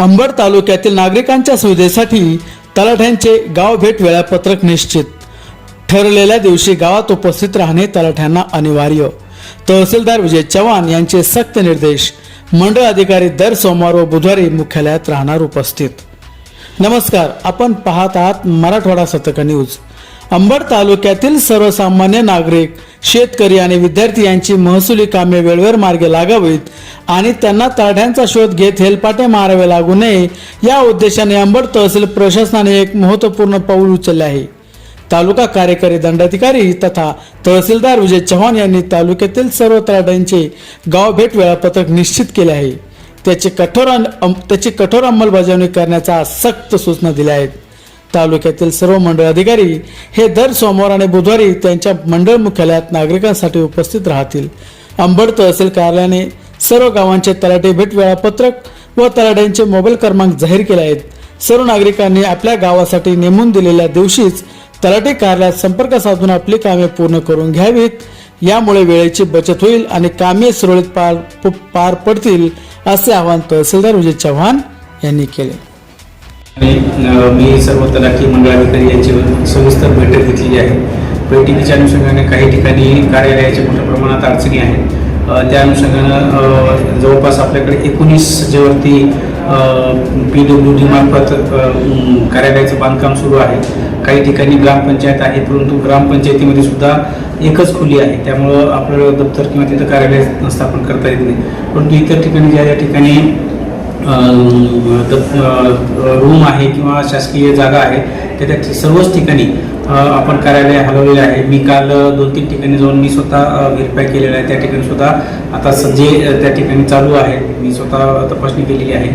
अंबड तालुक्यातील नागरिकांच्या सुविधेसाठी तलाठ्यांचे गाव भेट वेळापत्रक निश्चित. ठरलेल्या दिवशी गावात उपस्थित राहणे तलाठ्यांना अनिवार्य. तहसीलदार विजय चव्हाण यांचे सक्त निर्देश. मंडळ अधिकारी दर सोमवार व बुधवारी मुख्यालयात राहणार उपस्थित. नमस्कार, आपण पाहत आहात मराठवाडा सतर्क न्यूज. अंबड तालुक्यातील सर्वसामान्य नागरिक, शेतकरी आणि विद्यार्थी यांची महसुली कामे वेळेवर मार्गी लागावीत आणि त्यांना तलाठ्यांचा शोध घेत हेलपाटे मारावे लागू नये या उद्देशाने अंबड तहसील प्रशासनाने एक महत्त्वपूर्ण पाऊल उचलले आहे. तालुका कार्यकारी दंडाधिकारी तथा तहसीलदार विजय चव्हाण यांनी तालुक्यातील सर्व तलाठ्यांचे गाव भेट वेळापत्रक निश्चित केले आहे. त्याची कठोर अंमलबजावणी करण्याच्या सक्त सूचना दिल्या आहेत. तालुक्यातील सर्व मंडळ अधिकारी हे दर सोमवार आणि बुधवारी त्यांच्या मंडळ मुख्यालयात नागरिकांसाठी उपस्थित राहतील. अंबड तहसील कार्यालयाने सर्व गावांचे तलाठी भेट वेळापत्रक व तलाठ्यांचे मोबाईल क्रमांक जाहीर केले आहेत. सर्व नागरिकांनी आपल्या गावासाठी नेमून दिलेल्या दिवशीच तलाठी कार्यालयात संपर्क साधून आपली कामे पूर्ण करून घ्यावीत. यामुळे वेळेची बचत होईल आणि कामे सुरळीत पार पडतील असे आवाहन तहसीलदार विजय चव्हाण यांनी केले. मी सर्व तलाठी मंडळाधिकारी यांची सविस्तर बैठक घेतलेली आहे. बैठकीच्या अनुषंगाने काही ठिकाणी कार्यालयाच्या मोठ्या प्रमाणात अडचणी आहेत. त्या अनुषंगानं जवळपास आपल्याकडे 19 ज्यावरती PWD मार्फत कार्यालयाचं बांधकाम सुरू आहे. काही ठिकाणी ग्रामपंचायत आहे, परंतु ग्रामपंचायतीमध्ये सुद्धा एकच खोली आहे, त्यामुळं आपल्याला दप्तर किंवा तिथं कार्यालय स्थापन करता येत नाही. परंतु इतर ठिकाणी ज्या ठिकाणी रूम आहे किंवा शासकीय जागा आहे त्या सर्वच ठिकाणी आपण कार्यालय हलवलेले आहे. मी काल 2-3 ठिकाणी जाऊन मी स्वतः व्हेरीफाय केलेलं आहे. त्या ठिकाणी सुद्धा आता सज्जे त्या ठिकाणी चालू आहे. मी स्वतः तपासणी केलेली आहे.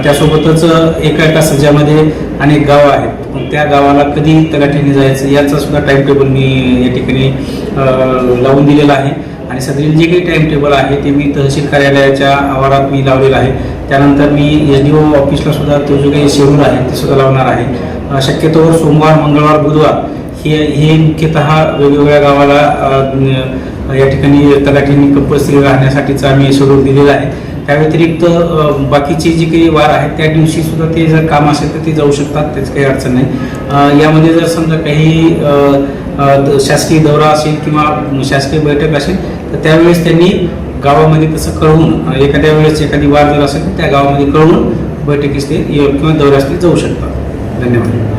त्यासोबतच एका सज्जामध्ये अनेक गावं आहेत, पण त्या गावाला कधी तलाठ्याने जायचं याचा सुद्धा टाइम टेबल मी या ठिकाणी लावून दिलेला आहे. आणि सदरील जे काही टाइम टेबल आहे ते मी तहसील कार्यालयाच्या आवारात मी लावलेलं आहे. त्यानंतर मी SDO ऑफिसला सुद्धा तो जो काही शेड्यूल आहे ते सुद्धा लावणार आहे. शक्यतोवर सोमवार, मंगळवार, बुधवार हे मुख्यतः वेगवेगळ्या गावाला या ठिकाणी तलाठ्यांनी कंपल्सरी राहण्यासाठीचा आम्ही शेड्यूल दिलेला आहे. त्या व्यतिरिक्त बाकीचे जे काही वार आहेत त्या दिवशी सुद्धा ते जर काम असेल तर ते जाऊ शकतात, त्याची काही अडचण नाही. यामध्ये जर समजा काही शासकीय दौरा असेल किंवा शासकीय बैठक असेल तर त्यावेळेस त्यांनी गावामध्ये तसं कळवून एखाद्या वेळेस एखादी वार जर असेल तर त्या गावामध्ये कळवून बैठकीस ते किंवा दौऱ्यास ते जाऊ शकतात. धन्यवाद.